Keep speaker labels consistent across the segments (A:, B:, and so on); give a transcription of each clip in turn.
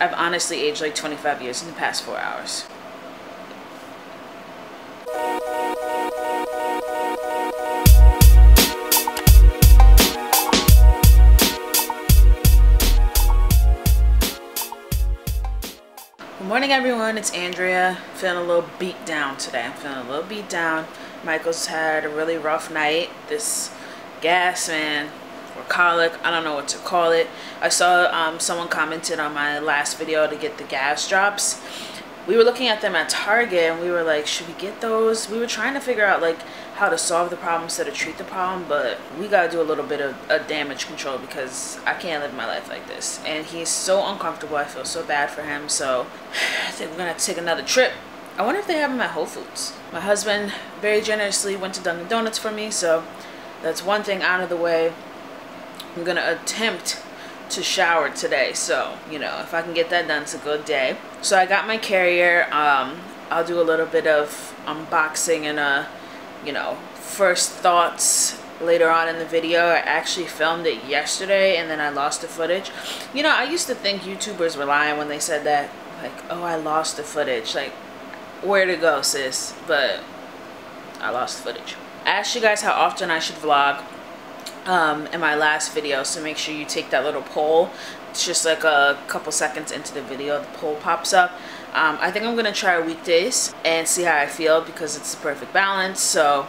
A: I've honestly aged like 25 years in the past 4 hours. Good morning, everyone. It's Andrea. Feeling a little beat down today. I'm feeling a little beat down. Michael's had a really rough night. This gas, man, or colic, I don't know what to call it. I saw someone commented on my last video to get the gas drops. We were looking at them at Target and we were like, should we get those? We were trying to figure out like how to solve the problem instead of treat the problem, but we gotta do a little bit of a damage control because I can't live my life like this. And he's so uncomfortable. I feel so bad for him. So I think we're gonna take another trip. I wonder if they have them at Whole Foods. My husband very generously went to Dunkin' Donuts for me, so that's one thing out of the way. I'm gonna attempt to shower today, so you know, if I can get that done, it's a good day. So I got my carrier. I'll do a little bit of unboxing and you know, first thoughts later on in the video. I actually filmed it yesterday and then I lost the footage. You know, I used to think YouTubers were lying when they said that, like, oh, I lost the footage. Like, where to go, sis? But I lost the footage. I asked you guys how often I should vlog in my last video, so make sure you take that little poll. It's just like a couple seconds into the video, the poll pops up. I think I'm gonna try weekdays and see how I feel because it's the perfect balance. So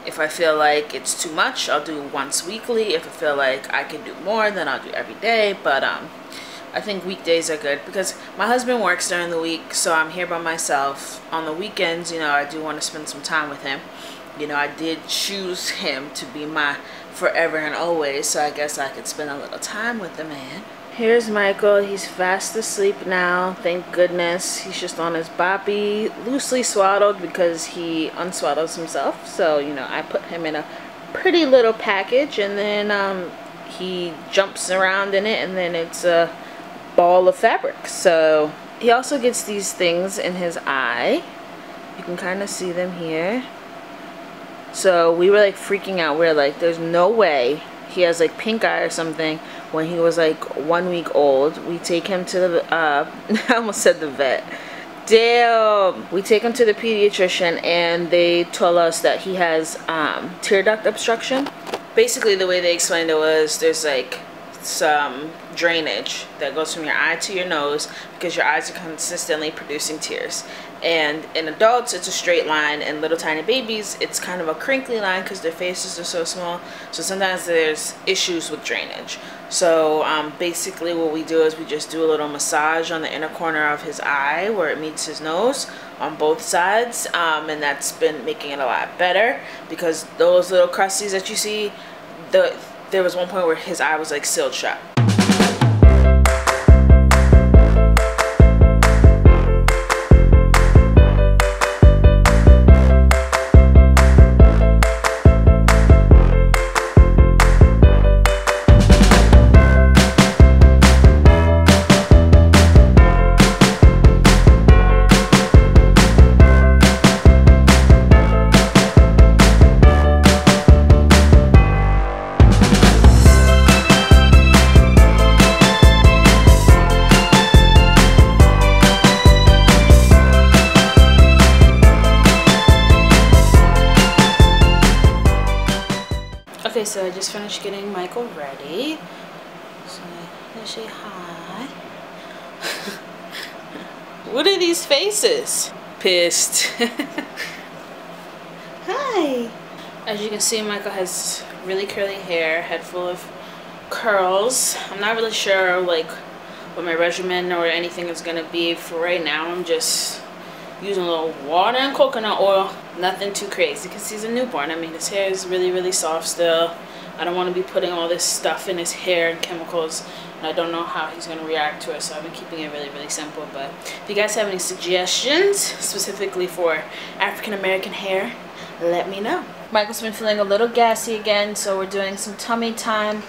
A: if I feel like it's too much, I'll do once weekly. If I feel like I can do more, then I'll do every day. But I think weekdays are good because my husband works during the week, so I'm here by myself. On the weekends, you know, I do want to spend some time with him. You know, I did choose him to be my forever and always, so I guess I could spend a little time with the man. Here's Michael. He's fast asleep now, thank goodness. He's just on his boppy, loosely swaddled because he unswaddles himself. So, you know, I put him in a pretty little package and then he jumps around in it and then it's a ball of fabric. So he also gets these things in his eye. You can kind of see them here. So we were like freaking out. We're like, there's no way he has like pink eye or something when he was like 1 week old. We take him to the I almost said the vet. Damn. We take him to the pediatrician and they told us that he has tear duct obstruction. Basically the way they explained it was there's like some drainage that goes from your eye to your nose because your eyes are consistently producing tears. And in adults it's a straight line, and little tiny babies it's kind of a crinkly line because their faces are so small, so sometimes there's issues with drainage. So basically what we do is we just do a little massage on the inner corner of his eye where it meets his nose on both sides, and that's been making it a lot better because those little crusties that you see, there was one point where his eye was like sealed shut. Okay, so I just finished getting Michael ready. So let's say hi. What are these faces? Pissed. Hi. As you can see, Michael has really curly hair, head full of curls. I'm not really sure like what my regimen or anything is gonna be for right now. I'm just using a little water and coconut oil, nothing too crazy because he's a newborn. I mean, his hair is really soft still. I don't want to be putting all this stuff in his hair and chemicals, and I don't know how he's going to react to it, so I've been keeping it really simple. But if you guys have any suggestions specifically for African American hair, let me know. Michael's been feeling a little gassy again, so we're doing some tummy time.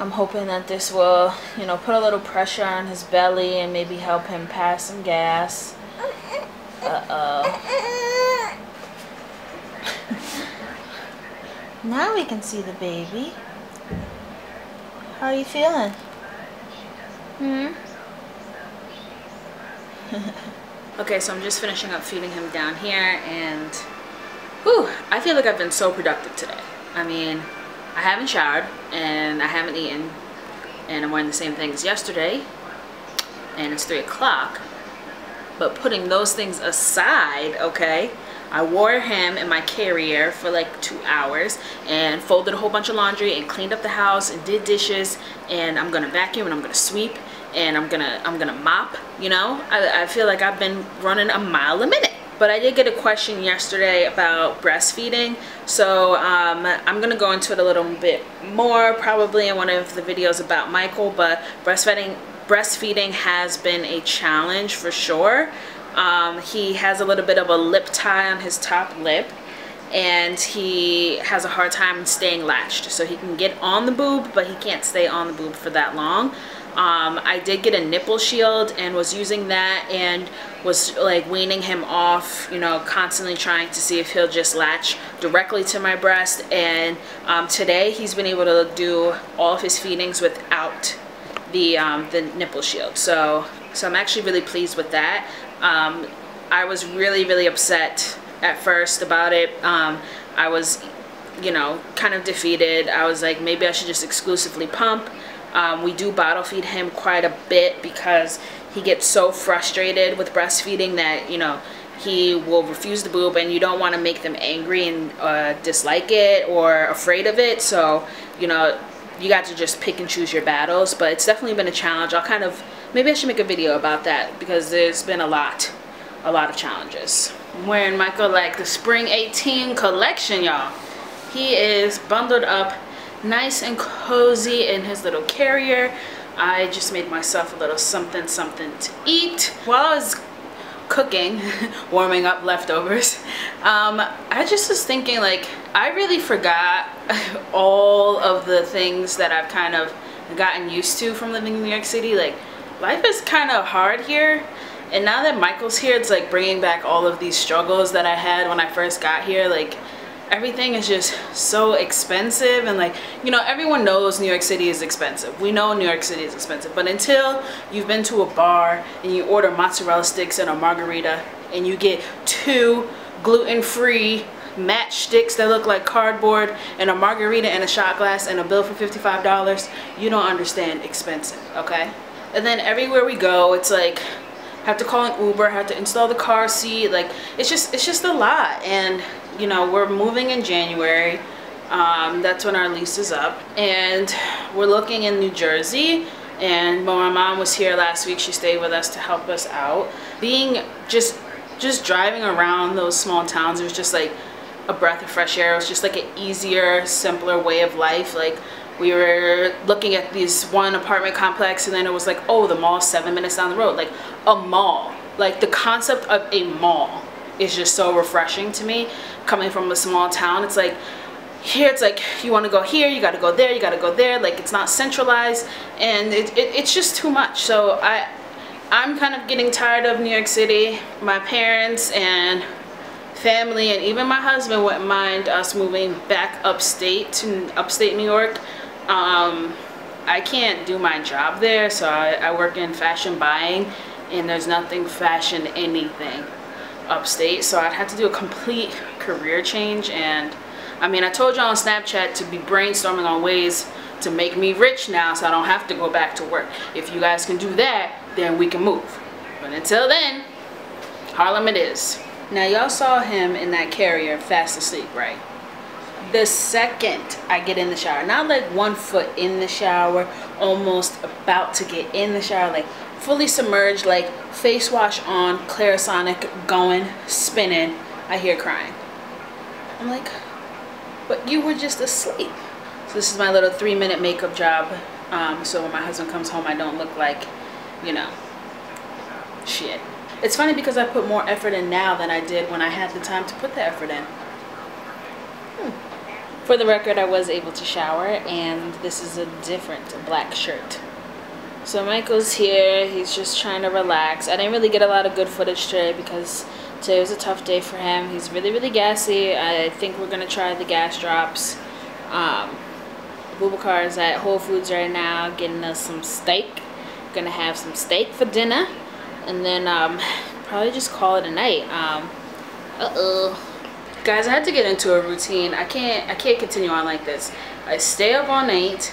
A: I'm hoping that this will, you know, put a little pressure on his belly and maybe help him pass some gas. Uh-oh. Now we can see the baby. How are you feeling? Okay, so I'm just finishing up feeding him down here, and whew, I feel like I've been so productive today. I mean, I haven't showered and I haven't eaten, and I'm wearing the same things yesterday, and it's 3 o'clock. But putting those things aside, okay, I wore him in my carrier for like 2 hours and folded a whole bunch of laundry and cleaned up the house and did dishes, and I'm gonna vacuum and I'm gonna sweep and I'm gonna mop, you know. I feel like I've been running a mile a minute. But I did get a question yesterday about breastfeeding, so I'm gonna go into it a little bit more probably in one of the videos about Michael. But breastfeeding has been a challenge for sure. He has a little bit of a lip tie on his top lip, and he has a hard time staying latched. So he can get on the boob, but he can't stay on the boob for that long. I did get a nipple shield and was using that and was like weaning him off, you know, constantly trying to see if he'll just latch directly to my breast. And today he's been able to do all of his feedings without the nipple shield. So I'm actually really pleased with that. I was really upset at first about it. I was, you know, kind of defeated. I was like, maybe I should just exclusively pump. We do bottle feed him quite a bit because he gets so frustrated with breastfeeding that, you know, he will refuse the boob, and you don't want to make them angry and dislike it or afraid of it. So, you know, you got to just pick and choose your battles. But it's definitely been a challenge. Maybe I should make a video about that because there's been a lot of challenges. I'm wearing Michael like the spring 18 collection, y'all. He is bundled up nice and cozy in his little carrier. I just made myself a little something to eat. While I was cooking, warming up leftovers, I just was thinking, like, I really forgot all of the things that I've kind of gotten used to from living in New York City. Like, life is kind of hard here, and now that Michael's here, it's like bringing back all of these struggles that I had when I first got here. Like, everything is just so expensive, and like, you know, everyone knows New York City is expensive. We know New York City is expensive, but until you've been to a bar and you order mozzarella sticks and a margarita and you get 2 gluten-free matchsticks that look like cardboard and a margarita and a shot glass and a bill for $55, you don't understand expensive, okay? And then everywhere we go, it's like, have to call an Uber, have to install the car seat. Like, it's just a lot. And you know, we're moving in January. That's when our lease is up, and we're looking in New Jersey. And when my mom was here last week, she stayed with us to help us out. Being just driving around those small towns, it was just like a breath of fresh air. It was just like an easier, simpler way of life. Like, we were looking at this one apartment complex, and then it was like, oh, the mall's 7 minutes down the road. Like, a mall, like the concept of a mall is just so refreshing to me. Coming from a small town, it's like, here it's like, you want to go here, you got to go there, you got to go there. Like, it's not centralized, and it's just too much. So I'm kind of getting tired of New York City. My parents and family and even my husband wouldn't mind us moving back upstate to upstate New York. I can't do my job there, so I work in fashion buying, and there's nothing fashion anything upstate, so I'd have to do a complete career change. And I mean, I told y'all on Snapchat to be brainstorming on ways to make me rich now, so I don't have to go back to work. If you guys can do that, then we can move. But until then, Harlem it is. Now, y'all saw him in that carrier fast asleep, right? The second I get in the shower, not like 1 foot in the shower, almost about to get in the shower, like fully submerged, like face wash on, Clarisonic going, spinning, I hear crying. I'm like, but you were just asleep. So this is my little 3-minute makeup job, so when my husband comes home, I don't look like, you know, shit. It's funny because I put more effort in now than I did when I had the time to put the effort in. For the record, I was able to shower, and this is a different black shirt. So Michael's here, he's just trying to relax. I didn't really get a lot of good footage today because today was a tough day for him. He's really gassy. I think we're gonna try the gas drops. Boubacar is at Whole Foods right now getting us some steak. Gonna have some steak for dinner. and then probably just call it a night. Guys, I had to get into a routine. I can't continue on like this. I stay up all night,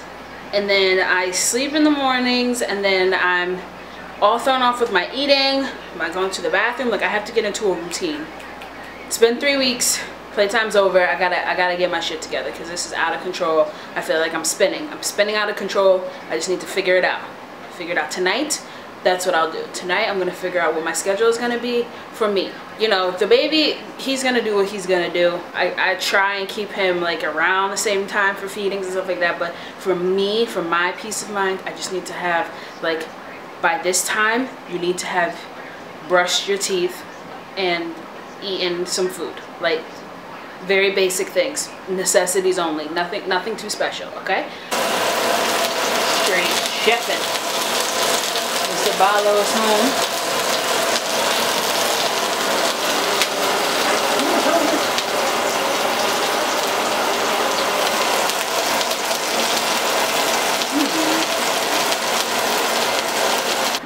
A: and then I sleep in the mornings, and then I'm all thrown off with my eating, my going to the bathroom. Like, I have to get into a routine. It's been 3 weeks. Playtime's over. I gotta get my shit together because this is out of control. I feel like I'm spinning out of control. I just need to figure it out. Tonight. That's what I'll do. Tonight I'm gonna figure out what my schedule is gonna be for me. You know, the baby, he's gonna do what he's gonna do. I try and keep him like around the same time for feedings and stuff like that, but for me, for my peace of mind, I just need to have, like, by this time you need to have brushed your teeth and eaten some food. Like, very basic things, necessities only, nothing too special, okay? Straight chefing. Mr. Ballos home.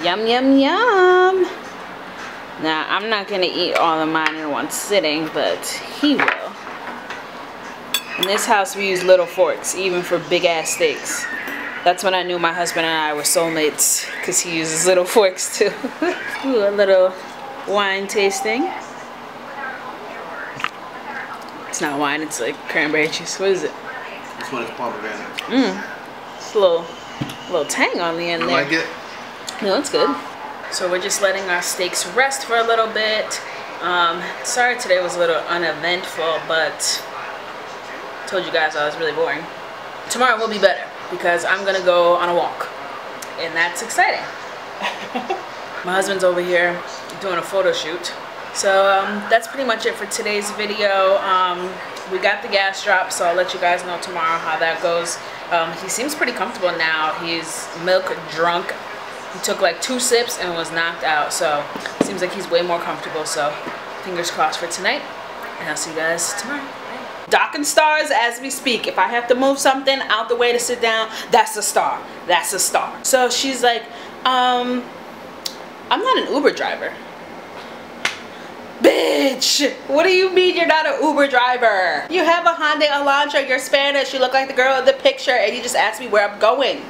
A: Yum, yum, yum. Now, I'm not gonna eat all of mine in one sitting, but he will. In this house, we use little forks, even for big ass steaks. That's when I knew my husband and I were soulmates, because he uses little forks too. Ooh, a little wine tasting. It's not wine, it's like cranberry juice. What is it?
B: This one is pomegranate.
A: It's a little tang on the end there.
B: You like it?
A: No, it's good. So we're just letting our steaks rest for a little bit. Sorry today was a little uneventful, but I told you guys I was really boring. Tomorrow will be better because I'm gonna go on a walk, and that's exciting. My husband's over here doing a photo shoot. So that's pretty much it for today's video. We got the gas drop, so I'll let you guys know tomorrow how that goes. He seems pretty comfortable now. He's milk drunk. He took like 2 sips and was knocked out, so it seems like he's way more comfortable. So fingers crossed for tonight, and I'll see you guys tomorrow. Bye. Docking stars as we speak. If I have to move something out the way to sit down, that's a star. That's a star. So she's like, I'm not an Uber driver. Bitch, what do you mean you're not an Uber driver? You have a Hyundai Elantra, you're Spanish, you look like the girl in the picture, and you just asked me where I'm going.